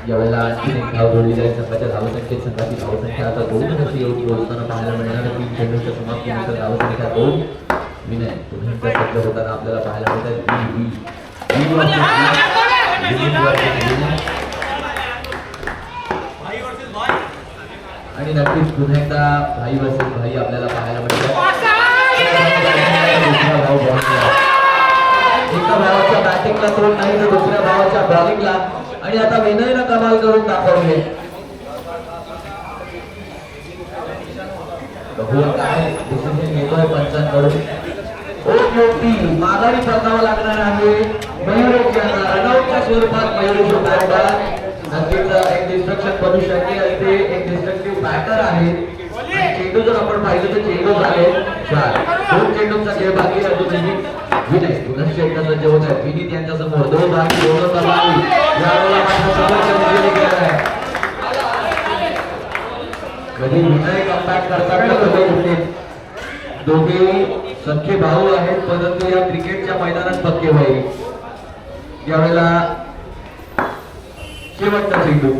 यावेळेला आणखी एक धाव जोडलेली आहे संघाच्या धावसंख्येत. संघाची धावसंख्या आता 2 अशी येऊन पोहोचताना पाहायला मिळणार. 3 चेंडूच्या समाप्तीनंतर धावसंख्या 2. विनय दोन्हींचा शब्द होताना आपल्याला पाहायला मिळतात. आणि नक्कीच पुन्हा एकदा भाई वर्सेस भाई आपल्याला पाहायला मिळतात. एका भावाच्या बॅटिंगला तोड नाही तर दुसऱ्या भावाच्या बॉलिंगला. आणि आता विनयनं कमाल करून दाखवले. बघूया काय डिसिजन घेतोय पंचांकडून. मोठी माघारी परतावा लागणार आहे मयुरेश यांना. रनआउटच्या स्वरूपात मयुरेश बॅटर नक्कीच एक डिस्ट्रक्शन बनू शकते. ते एक डिस्ट्रक्टिव्ह बॅटर आहे. चेंडू जर आपण पाहिलं तर चेंडू झाले 4. 2 चेंडूंचा खेळ बाकी आहे. अजूनही विनय पुनश्च एकदा सज्ज होत आहे. विनीत यांच्या समोर 2 बाकी 2 कमाल. यावेळेला मात्र समोरच्या दिशेने गेला आहे. कधी विनय कमबॅक करतात का कधी होते. दोघे सख्खे भाऊ आहेत परंतु या क्रिकेटच्या मैदानात पक्के भाई. यावेळेला शेवटचा चेंडू.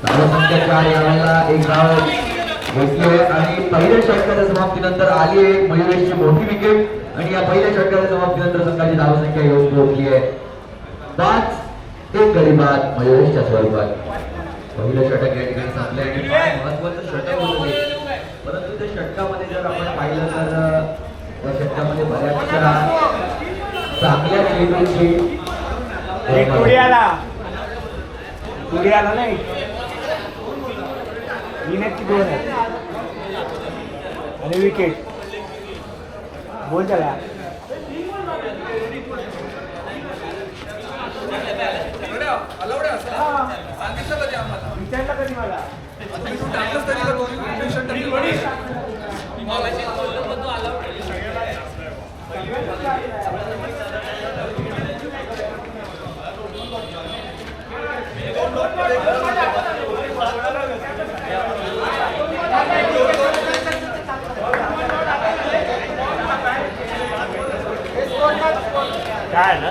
धावसंख्या 4. यावेळेला एक धाव घेतली आणि पहिल्या षटकाच्या समाप्तीनंतर आली आहे मयुरेशची मोठी विकेट. आणि या पहिल्या षटकाच्या समाप्तीनंतर संघाची धावसंख्या येऊन पोहोचली आहे 5. एक गडी बाद मयुरेशच्या स्वरूपात. पहिलं षटक या ठिकाणी संपले आणि महत्वाचं षटक होतं. परंतु त्या षटकामध्ये जर आपण पाहिलं तर त्या षटकामध्ये बऱ्याचशा चांगल्या चेंडूंची नाही विनयची 2 आहे आणि विकेट. बोल चला विचारलं कधी मला काय ना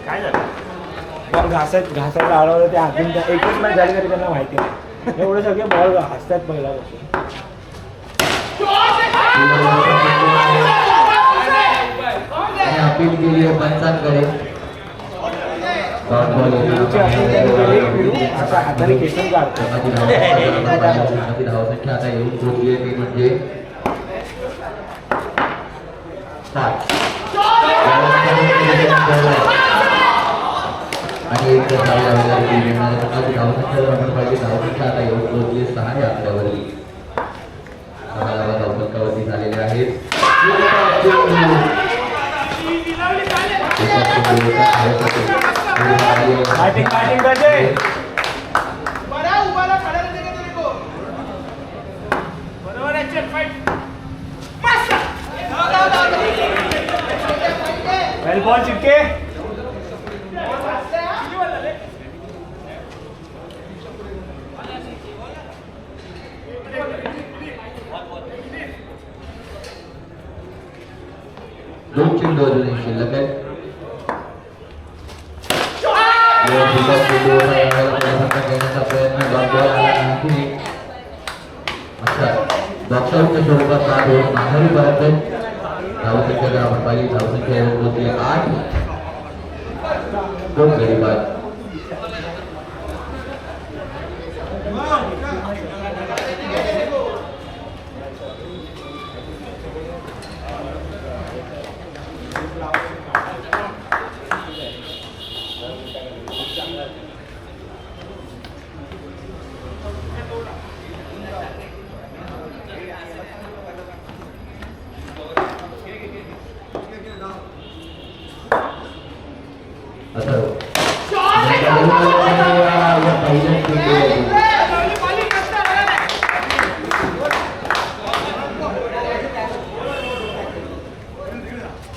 काय झालं? घासायला अडवलं ते अजून 21 मॅच झाली तरी त्यांना माहिती नाही. एवढे सगळे बॉल हसतात पहिल्यापासून. अपील केली आहे पंचांकडे. हाताने केसन काढतो. धावसंख्या आता येऊन पोहोचली आहे ती म्हणजे 5. आणि एक धावसंख्या जर आपण पाहिजे धावसंख्या आता येऊन पोहोचली 6 आकड्यावरती. 6 धावसंख्यावरती झालेले आहेत. बॉल चिपके दोन चेंडू अजूनही शिल्लक आहेत. घेण्याचा प्रयत्न डॉक्टर आला आणखी अच्छा डॉक्टरच्या स्वरूपात माघारी परत आहेत. धावसंख्या जर आपण पाहिली धावसंख्या होती 8. 2 गडी बाद.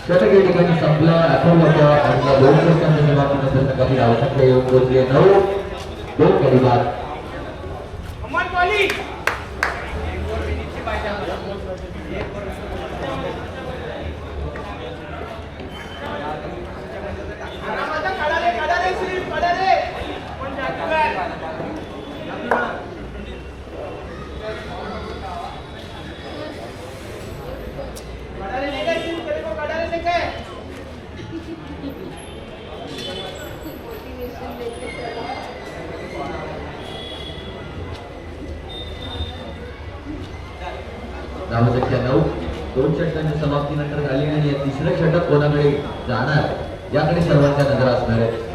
षटक या ठिकाणी संपला. आठवड्याच्या आणि 2 षटकांच्या समाप्तीनंतर संघाची धावसंख्या येऊन पोहोचली 9. 2 गडी बाद. धावसंख्या 9. 2 षटकांच्या समाप्तीनंतर झाली आणि तिसरं षटक कोणाकडे जाणार याकडे सर्वांच्या नजर असणार आहे.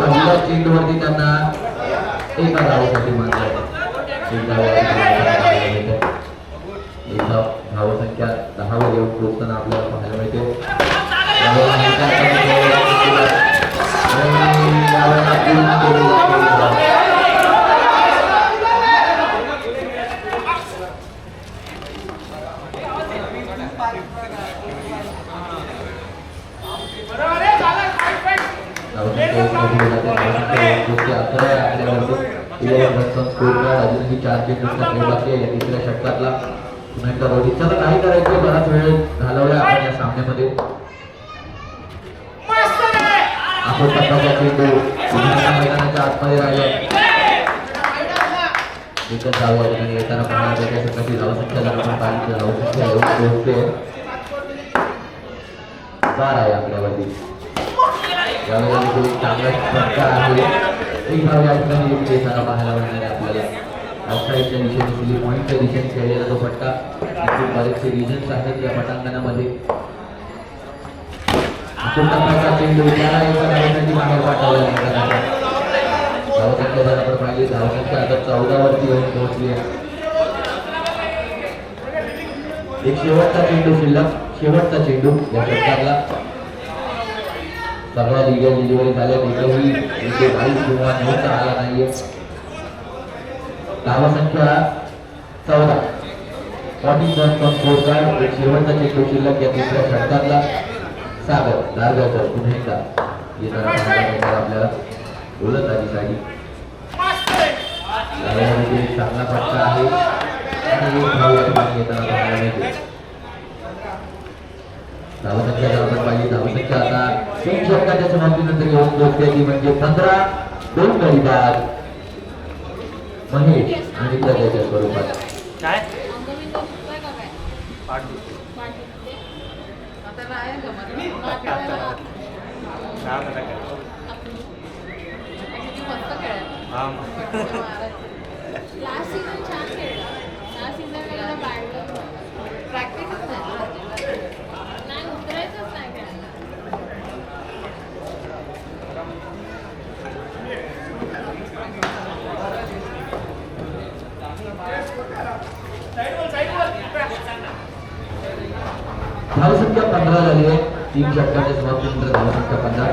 पहिल्या चेंडूवरती त्यांना एका धावेसाठी मात्र धावसंख्या 10 वर येऊन पोहोचताना आपल्याला पाहायला मिळते. अजूनही 4 चेंडू बाकी आहे तिसऱ्या षटकातला. पुन्हा एकदा रोहित चला काही करायचं बराच वेळ घालवला आपण या सामन्यामध्ये. आपण टप्प्याचा चेंडू मैदानाच्या आतमध्ये राहिला एकच धाव आणि येताना पाहण्यात त्या षटकाची धावसंख्या जर आपण पाहिली तर धावसंख्या येऊन पोहोचते 12 आहे आकड्यावरती. यावेळी चांगला फटका आहे. एक धाव या ठिकाणी येताना पाहायला मिळणार आहे आपल्याला. आउटसाईडच्या दिशेने स्लिप पॉईंटच्या दिशेने खेळलेला तो फटका. बरेचसे रिजन्स आहेत या पटांगणामध्ये. चेंडू त्याला एका धावेसाठी बाहेर पाठवला धावसंख्या जर आपण पाहिली धावसंख्या आता 14 वरती येऊन पोहोचली आहे. एक शेवटचा चेंडू शिल्लक. शेवटचा चेंडू या षटकातला. सगळ्या लिगल डिलिव्हरी झाल्या एकही इथे भाई किंवा नव्हता आला नाहीये. धावसंख्या 14. 41 कार्ड. एक शेवटचा चेंडू शिल्लक या तिसऱ्या षटकातला. सागर दारगावकर पुन्हा एकदा येताना पाहायला मिळणार आपल्याला. गोलंदाजीसाठी चांगला फटका आहे आणि एक धाव या ठिकाणी येताना पाहायला मिळते. धावसंख्या जर आपण पाहिली धावसंख्या आता 3 षटकाच्या समाप्तीनंतर येऊन पोहोचते ती म्हणजे 15. 2 गडी बाद. महेश आणि त्याच्या स्वरूपात आता नाही जमत. काय झालं काय? किती मस्त खेळायला. हा मग. लास्ट सीझन छान खेळला. लास्ट सीझन वेळेला बॅड प्रॅक्टिसच नाही उतरायचंच नाही खेळायला. धावसंख्या 15 झाली आहे. 3 षटकाच्या समाप्तीनंतर धावसंख्या 15.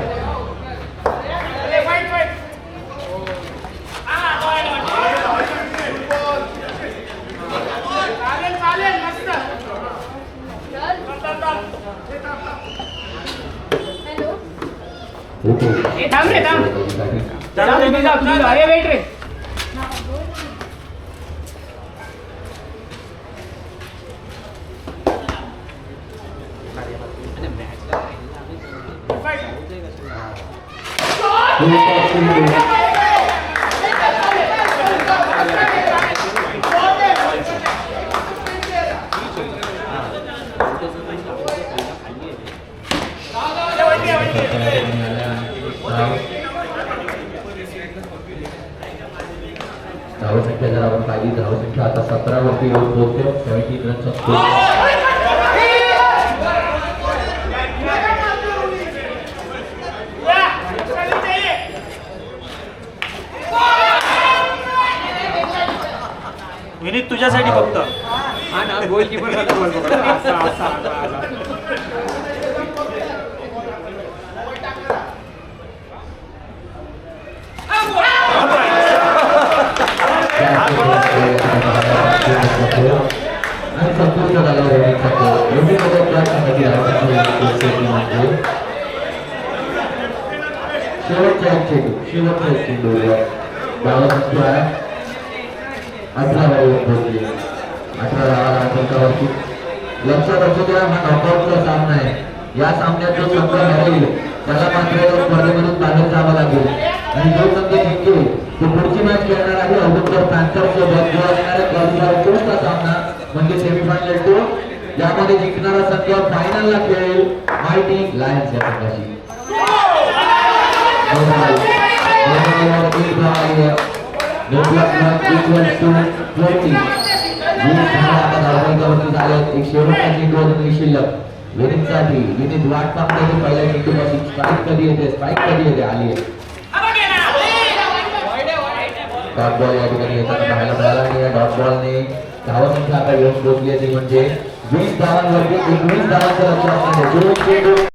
हॅलो. थांब रे थांब तुम्ही जाऊ अरे वेट रे धावसंख्या जर आपण पाहिली धावसंख्या आता 17 वरती येऊन पोहोचते. 17 रनचा स्कोर. विनीत तुझ्यासाठी फक्त हा ना गोलकीपर बॉल पकडला असा असा असा आणि संपूर्ण झाला शेवटचा एक चेंडू धावसंख्या 18 वर पोहोचली. 18 धावा अंकावरती. लक्षात असू द्या हा नॉकआउटचा सामना आहे. या सामन्यात जो संघ हरेल त्याला मात्र या स्पर्धेमधून बाहेर जावं लागेल आणि जो संघ जिंकेल तो पुढची मॅच खेळणार आहे औदुंबर पॅन्थर्स सोबत जो असणार आहे क्वालिफायरचा सामना म्हणजे सेमीफायनल 2. यामध्ये जिंकणारा संघ फायनलला खेळेल मायटी लायन्स या संघाशी. विनीत वाट पाहतोय पहिल्या चेंडूपासून स्ट्राईक कधी येते आली आहे. डॉट बॉल या ठिकाणी येताना पाहायला मिळाला आणि या डॉट बॉलने धावसंख्या आता येऊन पोहोचली आहे ती म्हणजे 20 धावांवरती 19 धावांचं लक्ष असणारे